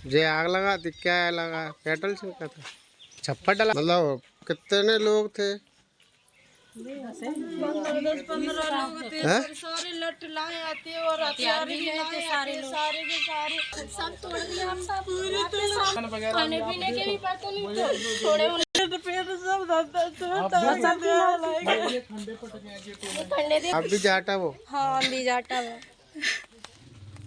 जे आग लगा थी, क्या लगा? पेट्रोल छिड़का था, छप्पर डाला। मतलब कितने लोग थे? 10-15 लोग थे। सारे लट लाए आते और हथियार भी लाए थे, सारे के सारे सब तोड़ दिया। हम सब पूरे खाने पीने के भी पता नहीं तो थोड़े आप भी जाटा वो? हाँ, हम भी जाटा वो।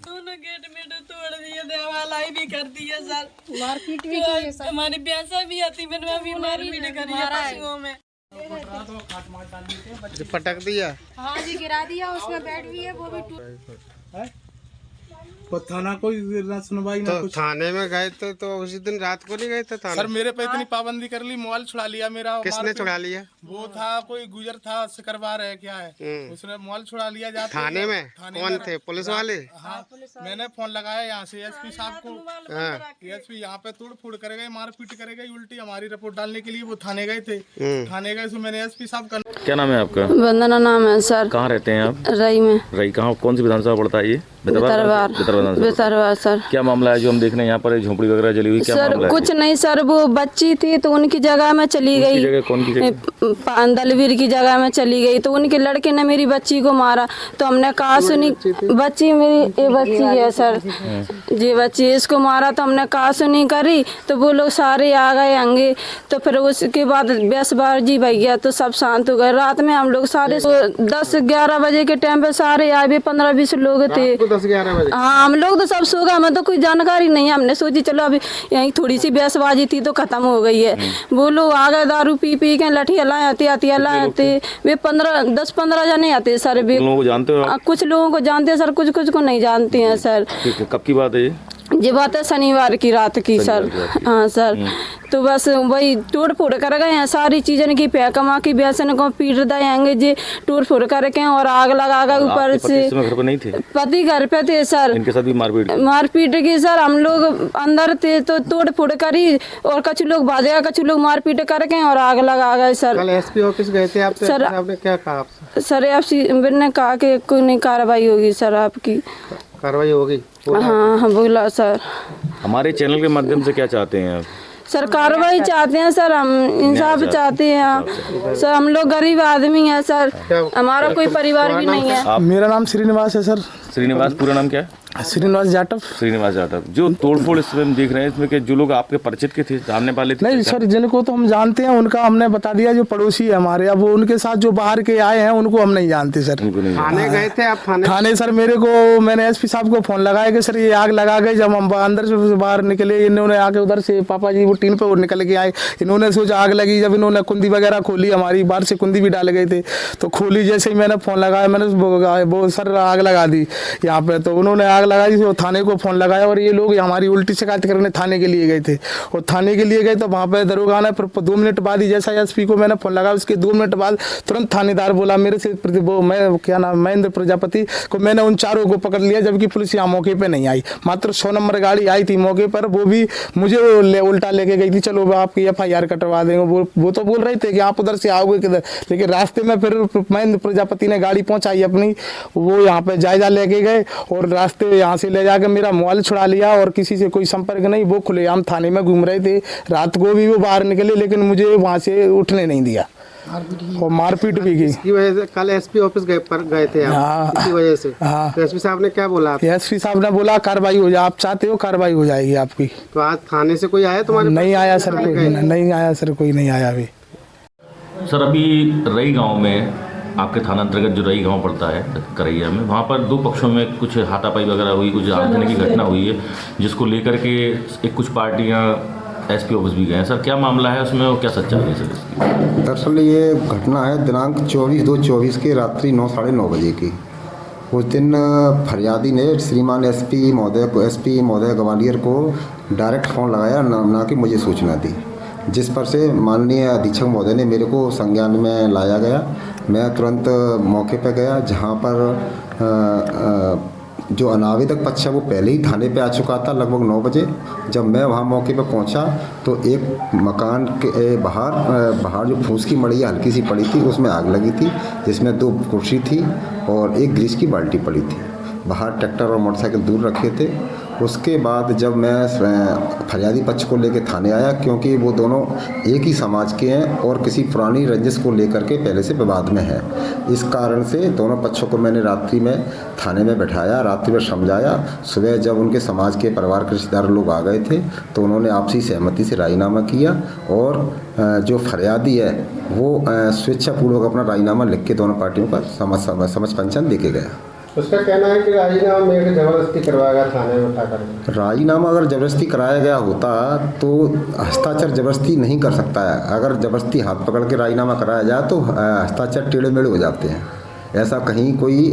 दोनों गेट में तोड़ दिए, देवालाई भी कर दिया सर, मारपीट भी की सर। हमारी भैंसा भी आती, मैंने भी मारपीट करी है पशुओं में। पटक दिया? हाँ जी, गिरा दिया। उसमें बेड भी है, वो भी टूट। तो थाना कोई ना सुनवाई ना कुछ। थाने में गए थे तो उसी दिन रात को नहीं गए थे थाने? सर मेरे पे इतनी पाबंदी कर ली, मोबाइल छुड़ा लिया मेरा। किसने छुड़ा लिया? वो था कोई गुजर था, सिकरवार है क्या है, उसने मोबाइल छुड़ा लिया। जाते थाने में कौन थे? पुलिस वाले? हाँ, मैंने फोन लगाया यहाँ से एसपी साहब को। एसपी यहाँ पे तोड़ फोड़ कर गए, मारपीट कर गए, उल्टी हमारी रिपोर्ट डालने के लिए वो थाने गए थे। थाने गए तो मैंने एसपी साहब का। क्या नाम है आपका? वंदना नाम है सर। कहाँ रहते हैं आप? रई में। रई कहाँ, कौन सी विधानसभा पड़ता है ये? बेतरवार सर। क्या मामला है जो हम देख रहे हैं यहाँ पर झोपड़ी वगैरह जली हुई? क्या सर कुछ नहीं सर, वो बच्ची थी तो उनकी जगह में चली गई। जगह कौन की जगह? दलवीर की जगह में चली गई तो उनके लड़के ने मेरी बच्ची को मारा। तो हमने कहा सुनी, बच्ची मेरी ये बच्ची है सर, ये बच्ची, इसको मारा। तो हमने कहा सुनी करी तो वो लोग सारे आ गए आगे। तो फिर उसके बाद बेसबाजी भैया तो सब शांत हो गए। रात में हम लोग सारे 10-11 बजे के टाइम पे सारे आए, 15-20 लोग थे। 10-11 बजे? हाँ, हम लोग तो सब सो गए, हमें तो कोई जानकारी नहीं है। हमने सोची चलो अभी यहीं थोड़ी सी बहसबाजी थी तो खत्म हो गई है। वो लोग आ गए दारू पी पी के, लठी आते वे 10-15 जने आते सर। वे लोगों को जानते हो? कुछ लोगों को जानते हैं सर, कुछ को नहीं जानते हैं सर। कब की बात है ये बात है शनिवार की रात की सर। हाँ सर, तो बस वही तोड़ फोड़ कर गए हैं सारी चीज़ें की, पैकमा की बेसन को पीट देंगे जी, तोड़ फोड़ करके और आग लगा कर ऊपर से। घर पर नहीं थे? पति घर पे थे सर। इनके साथ भी मारपीट की सर। हम लोग अंदर थे तो तोड़ फोड़ करी और कुछ लोग भागे, कुछ लोग मारपीट करके और आग लगा गए सर। कल एसपी ऑफिस गए थे आप? सर आपने क्या कहा आपसे? सर एसपी ने कहा कि कोई नहीं कार्रवाई होगी सर, आपकी कार्रवाई होगी? हाँ बोला सर। हमारे चैनल के माध्यम से क्या चाहते हैं आप? सर कार्रवाई चाहते हैं सर, हम इंसाफ चाहते हैं सर। हम लोग गरीब आदमी हैं सर, हमारा कोई परिवार भी नहीं है। मेरा नाम श्रीनिवास है सर। श्रीनिवास, पूरा नाम क्या है? श्रीनिवास जाटव। श्रीनिवास जाटव। जो तोड़फोड़ इसमें हम देख रहे हैं इसमें कि जो लोग आपके परिचित के थे, जानने वाले थे? नहीं सर, जिनको तो हम जानते हैं उनका हमने बता दिया, जो पड़ोसी है हमारे। अब वो उनके साथ जो बाहर के आए हैं उनको हम नहीं जानते सर। थाने गए थे आप? थाने सर मेरे को, मैंने एसपी साहब को फोन लगाया कि सर ये आग लगा गई। जब हम अंदर से बाहर निकले, इन्होंने आके उधर से पापा जी वो टीन पे निकल के आए। इन्होंने सोचा आग लगी, जब इन्होंने कुंदी वगैरह खोली, हमारी बाहर से कुंदी भी डाल गए थे, तो खोली। जैसे ही मैंने फोन लगाया, मैंने वो सर आग लगा दी यहाँ पे। तो उन्होंने आग लगा दी, थाने को फोन लगाया और ये लोग हमारी उल्टी शिकायत करने थाने के लिए गए थे। और थाने के लिए गए तो वहाँ पे दरोगा ने 2 मिनट बाद ही, जैसा एसपी को मैंने फोन लगाया उसके 2 मिनट बाद तुरंत थानेदार बोला मेरे से, वो मैं क्या नाम महेंद्र प्रजापति को, मैंने उन चारों को पकड़ लिया। जबकि पुलिस यहाँ मौके पे नहीं आई, मात्र 100 नंबर गाड़ी आई थी मौके पर, वो भी मुझे उल्टा लेके गई थी। चलो आपकी FIR कटवा देंगे। वो तो बोल रहे थे कि आप उधर से आओगे किधर, लेकिन रास्ते में फिर महेंद्र प्रजापति ने गाड़ी पहुँचाई अपनी, वो यहाँ पे जायजा लेके गए और रास्ते यहाँ से ले जाकर मेरा मोबाइल छुड़ा लिया और किसी से कोई संपर्क नहीं। वो खुलेआम थाने में घूम रहे थे, रात को भी वो बाहर निकले, लेकिन मुझे वहाँ से उठने नहीं दिया और मारपीट भी की। इसकी वजह से कल एसपी ऑफिस गए थे आप? इसी वजह से? हाँ। तो एसपी साहब ने क्या बोला? एसपी साहब ने बोला कार्रवाई हो जाए, आप चाहते हो कार्रवाई हो जाएगी आपकी। तो आज थाने से कोई आया तुम्हारे? नहीं आया सर, कोई नहीं आया सर, कोई नहीं आया अभी। सर अभी रई गाँव में, आपके थाना अंतर्गत जो रई गांव पड़ता है करैया में, वहाँ पर 2 पक्षों में कुछ हाथापाई वगैरह हुई, कुछ आगजनी की घटना हुई है, जिसको लेकर के एक कुछ पार्टियां एसपी ऑफिस भी गए हैं। सर क्या मामला है उसमें और क्या सच्चाई है सर इसकी? दरअसल ये घटना है दिनांक 24/2/24 के रात्रि 9-9:30 बजे की। उस दिन फरियादी ने श्रीमान एसपी महोदय ग्वालियर को डायरेक्ट फ़ोन लगाया, ना कि मुझे सूचना दी, जिस पर से माननीय अधीक्षक महोदय ने मेरे को संज्ञान में लाया गया। मैं तुरंत मौके पर गया, जहां पर जो अनावेदक पक्ष है वो पहले ही थाने पे आ चुका था लगभग 9 बजे। जब मैं वहाँ मौके पे पहुँचा तो एक मकान के बाहर जो फूस की मड़िया हल्की सी पड़ी थी, उसमें आग लगी थी, जिसमें 2 कुर्सी थी और एक ग्रीस की बाल्टी पड़ी थी। बाहर ट्रैक्टर और मोटरसाइकिल दूर रखे थे उसके बाद जब मैं फरियादी पक्ष को लेकर थाने आया, क्योंकि वो दोनों एक ही समाज के हैं और किसी पुरानी रंजिश को लेकर के पहले से विवाद में है। इस कारण से दोनों पक्षों को मैंने रात्रि में थाने में बैठाया, रात्रि में समझाया। सुबह जब उनके समाज के परिवार के रिश्तेदार लोग आ गए थे तो उन्होंने आपसी सहमति से राजीनामा किया और जो फरियादी है वो स्वेच्छापूर्वक अपना राजीनामा लिख के दोनों पार्टियों का समझ पंचन दे के गया। उसका कहना है कि राजीनामा मेरे जबरदस्ती करवाएगा थाने में उठाकर। राजीनामा अगर ज़बरदस्ती कराया गया होता तो हस्ताक्षर ज़बरदस्ती नहीं कर सकता है। अगर ज़बरदस्ती हाथ पकड़ के राजीनामा कराया जाए तो हस्ताक्षर टेढ़े मेढ़े हो जाते हैं। ऐसा कहीं कोई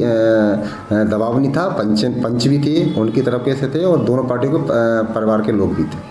दबाव नहीं था। पंच भी थे, उनकी तरफ कैसे थे और दोनों पार्टियों के परिवार के लोग भी थे।